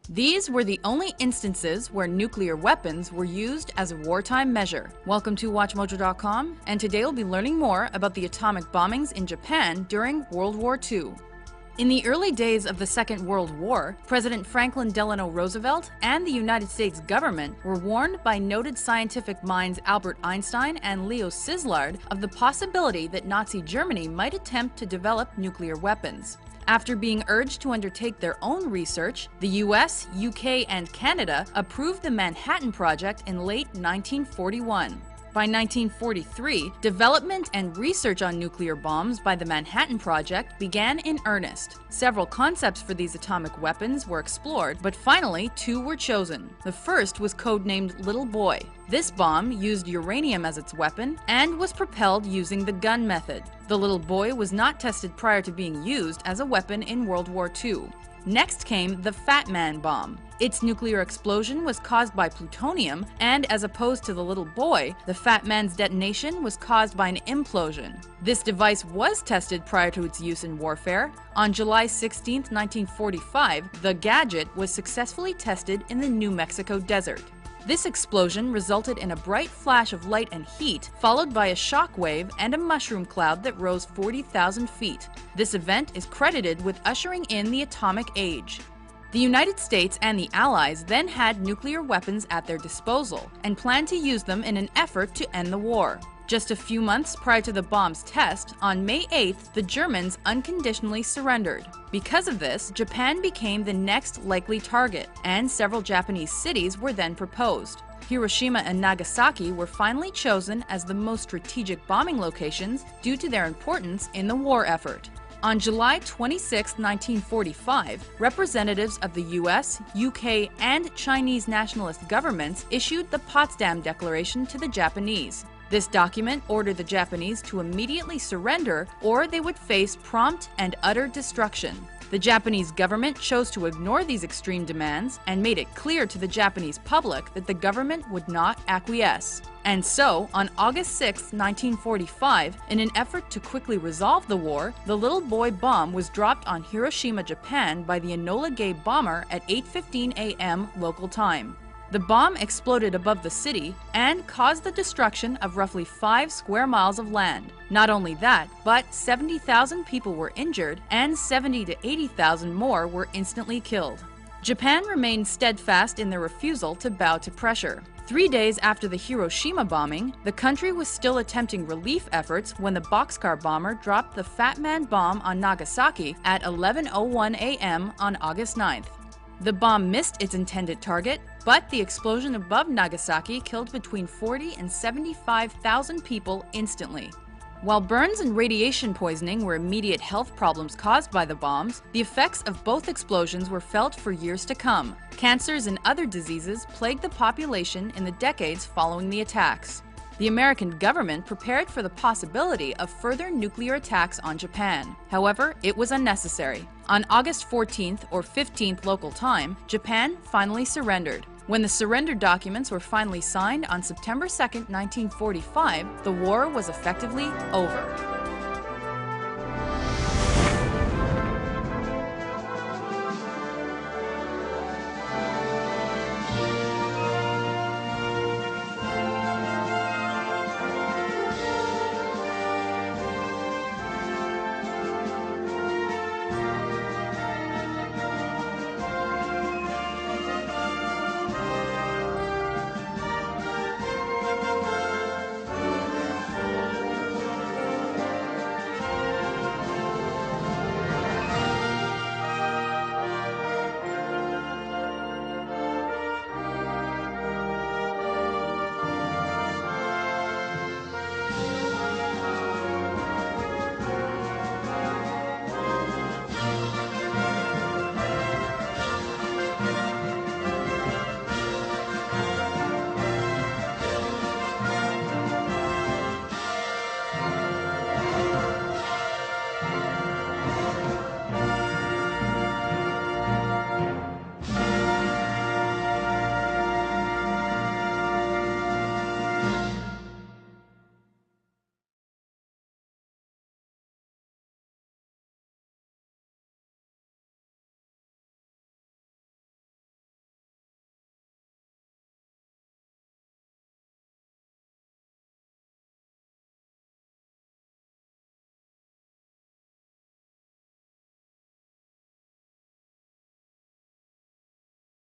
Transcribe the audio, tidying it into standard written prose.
These were the only instances where nuclear weapons were used as a wartime measure. Welcome to WatchMojo.com, and today we'll be learning more about the atomic bombings in Japan during World War II. In the early days of the Second World War, President Franklin Delano Roosevelt and the United States government were warned by noted scientific minds Albert Einstein and Leo Szilard of the possibility that Nazi Germany might attempt to develop nuclear weapons. After being urged to undertake their own research, the US, UK, and Canada approved the Manhattan Project in late 1941. By 1943, development and research on nuclear bombs by the Manhattan Project began in earnest. Several concepts for these atomic weapons were explored, but finally two were chosen. The first was codenamed Little Boy. This bomb used uranium as its weapon and was propelled using the gun method. The Little Boy was not tested prior to being used as a weapon in World War II. Next came the Fat Man bomb. Its nuclear explosion was caused by plutonium, and as opposed to the Little Boy, the Fat Man's detonation was caused by an implosion. This device was tested prior to its use in warfare. On July 16, 1945, the gadget was successfully tested in the New Mexico desert. This explosion resulted in a bright flash of light and heat, followed by a shock wave and a mushroom cloud that rose 40,000 feet. This event is credited with ushering in the atomic age. The United States and the Allies then had nuclear weapons at their disposal and planned to use them in an effort to end the war. Just a few months prior to the bomb's test, on May 8th, the Germans unconditionally surrendered. Because of this, Japan became the next likely target, and several Japanese cities were then proposed. Hiroshima and Nagasaki were finally chosen as the most strategic bombing locations due to their importance in the war effort. On July 26, 1945, representatives of the US, UK, and Chinese nationalist governments issued the Potsdam Declaration to the Japanese. This document ordered the Japanese to immediately surrender or they would face prompt and utter destruction. The Japanese government chose to ignore these extreme demands and made it clear to the Japanese public that the government would not acquiesce. And so, on August 6, 1945, in an effort to quickly resolve the war, the Little Boy bomb was dropped on Hiroshima, Japan by the Enola Gay bomber at 8:15 a.m. local time. The bomb exploded above the city and caused the destruction of roughly 5 square miles of land. Not only that, but 70,000 people were injured and 70 to 80,000 more were instantly killed. Japan remained steadfast in their refusal to bow to pressure. 3 days after the Hiroshima bombing, the country was still attempting relief efforts when the boxcar bomber dropped the Fat Man bomb on Nagasaki at 11:01 a.m. on August 9th. The bomb missed its intended target, but the explosion above Nagasaki killed between 40 and 75,000 people instantly. While burns and radiation poisoning were immediate health problems caused by the bombs, the effects of both explosions were felt for years to come. Cancers and other diseases plagued the population in the decades following the attacks. The American government prepared for the possibility of further nuclear attacks on Japan. However, it was unnecessary. On August 14th or 15th local time, Japan finally surrendered. When the surrender documents were finally signed on September 2, 1945, the war was effectively over.